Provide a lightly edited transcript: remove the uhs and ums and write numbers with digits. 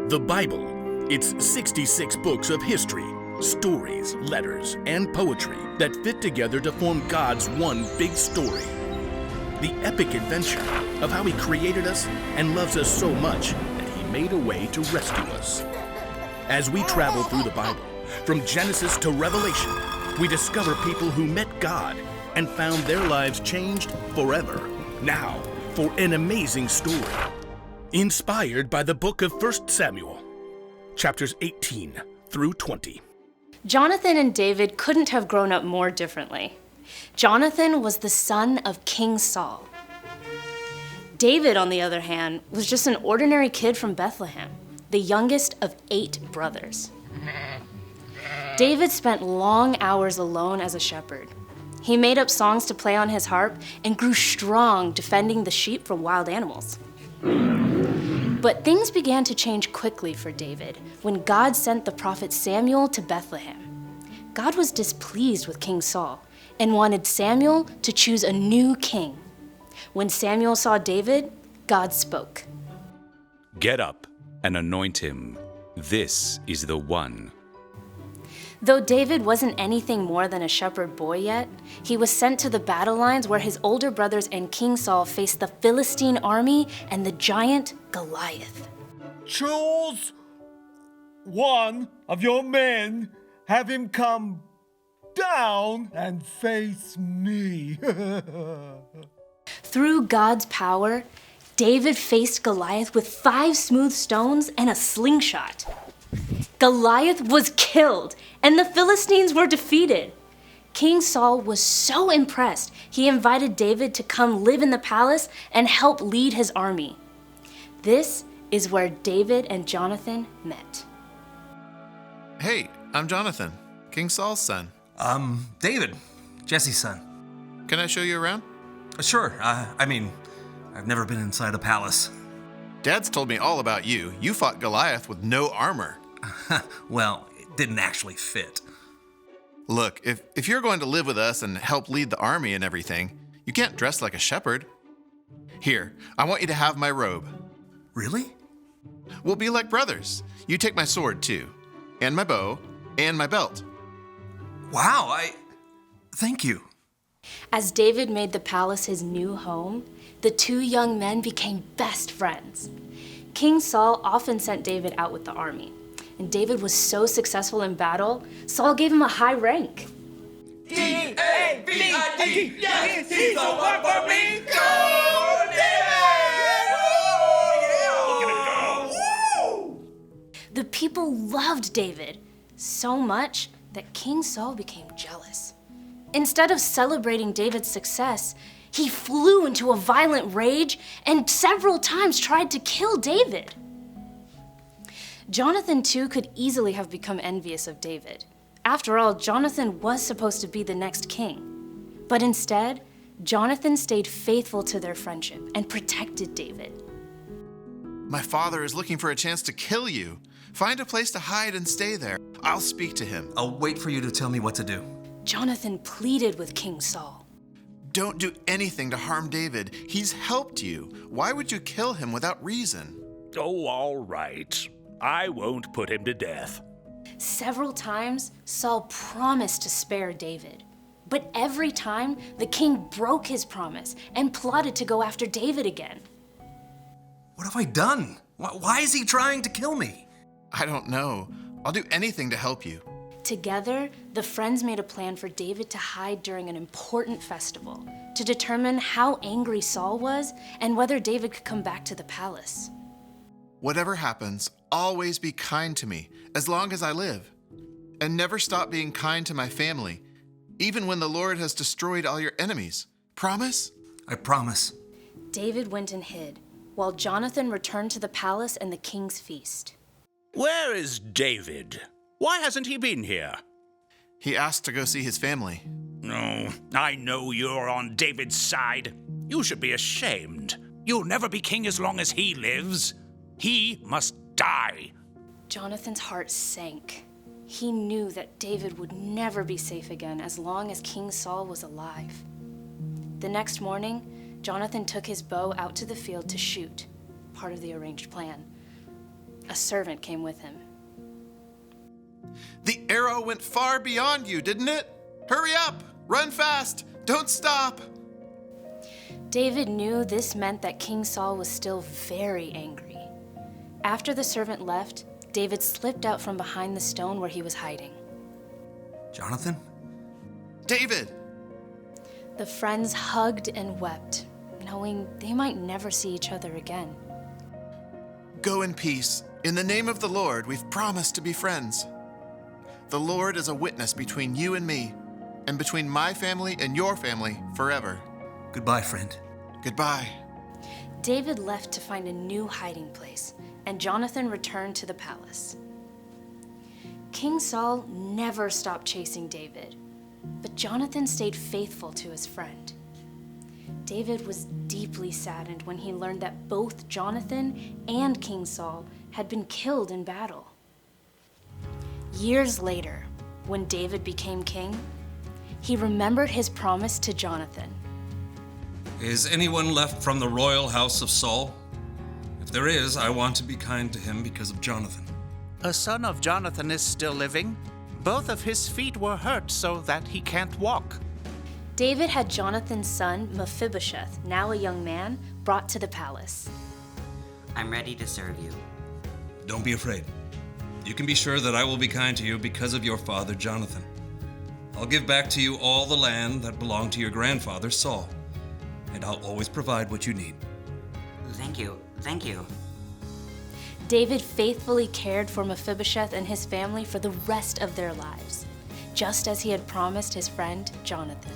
The Bible. It's 66 books of history, stories, letters, and poetry that fit together to form God's one big story. The epic adventure of how He created us and loves us so much that He made a way to rescue us. As we travel through the Bible, from Genesis to Revelation, we discover people who met God and found their lives changed forever. Now, for an amazing story. Inspired by the book of 1 Samuel, chapters 18 through 20. Jonathan and David couldn't have grown up more differently. Jonathan was the son of King Saul. David, on the other hand, was just an ordinary kid from Bethlehem, the youngest of 8 brothers. David spent long hours alone as a shepherd. He made up songs to play on his harp and grew strong defending the sheep from wild animals. But things began to change quickly for David when God sent the prophet Samuel to Bethlehem. God was displeased with King Saul and wanted Samuel to choose a new king. When Samuel saw David, God spoke. "Get up and anoint him. This is the one." Though David wasn't anything more than a shepherd boy yet, he was sent to the battle lines where his older brothers and King Saul faced the Philistine army and the giant Goliath. "Choose one of your men, have him come down and face me." Through God's power, David faced Goliath with 5 smooth stones and a slingshot. Goliath was killed, and the Philistines were defeated. King Saul was so impressed, he invited David to come live in the palace and help lead his army. This is where David and Jonathan met. Hey, I'm Jonathan, King Saul's son. David, Jesse's son. Can I show you around? Sure, I've never been inside a palace. Dad's told me all about you. You fought Goliath with no armor. Well, it didn't actually fit. Look, if you're going to live with us and help lead the army and everything, you can't dress like a shepherd. Here, I want you to have my robe. Really? We'll be like brothers. You take my sword too, and my bow, and my belt. Wow, thank you. As David made the palace his new home, the 2 young men became best friends. King Saul often sent David out with the army, and David was so successful in battle, Saul gave him a high rank. D-A-V-I-D, yes, he's the one for me. Go, David! Woo! The people loved David so much that King Saul became jealous. Instead of celebrating David's success, he flew into a violent rage and several times tried to kill David. Jonathan, too, could easily have become envious of David. After all, Jonathan was supposed to be the next king. But instead, Jonathan stayed faithful to their friendship and protected David. My father is looking for a chance to kill you. Find a place to hide and stay there. I'll speak to him. I'll wait for you to tell me what to do. Jonathan pleaded with King Saul. Don't do anything to harm David. He's helped you. Why would you kill him without reason? Oh, all right. I won't put him to death. Several times, Saul promised to spare David. But every time, the king broke his promise and plotted to go after David again. What have I done? Why is he trying to kill me? I don't know. I'll do anything to help you. Together, the friends made a plan for David to hide during an important festival to determine how angry Saul was and whether David could come back to the palace. Whatever happens, always be kind to me as long as I live. And never stop being kind to my family, even when the Lord has destroyed all your enemies. Promise? I promise. David went and hid, while Jonathan returned to the palace and the king's feast. Where is David? Why hasn't he been here? He asked to go see his family. Oh, I know you're on David's side. You should be ashamed. You'll never be king as long as he lives. He must die. Jonathan's heart sank. He knew that David would never be safe again as long as King Saul was alive. The next morning, Jonathan took his bow out to the field to shoot, part of the arranged plan. a servant came with him. The arrow went far beyond you, didn't it? Hurry up! Run fast! Don't stop! David knew this meant that King Saul was still very angry. After the servant left, David slipped out from behind the stone where he was hiding. Jonathan? David! The friends hugged and wept, knowing they might never see each other again. Go in peace. In the name of the Lord, we've promised to be friends. The Lord is a witness between you and me, and between my family and your family forever. Goodbye, friend. Goodbye. David left to find a new hiding place, and Jonathan returned to the palace. King Saul never stopped chasing David, but Jonathan stayed faithful to his friend. David was deeply saddened when he learned that both Jonathan and King Saul had been killed in battle. Years later, when David became king, he remembered his promise to Jonathan. Is anyone left from the royal house of Saul? If there is, I want to be kind to him because of Jonathan. A son of Jonathan is still living. Both of his feet were hurt so that he can't walk. David had Jonathan's son, Mephibosheth, now a young man, brought to the palace. I'm ready to serve you. Don't be afraid. You can be sure that I will be kind to you because of your father, Jonathan. I'll give back to you all the land that belonged to your grandfather, Saul, and I'll always provide what you need. Thank you. Thank you. David faithfully cared for Mephibosheth and his family for the rest of their lives, just as he had promised his friend Jonathan.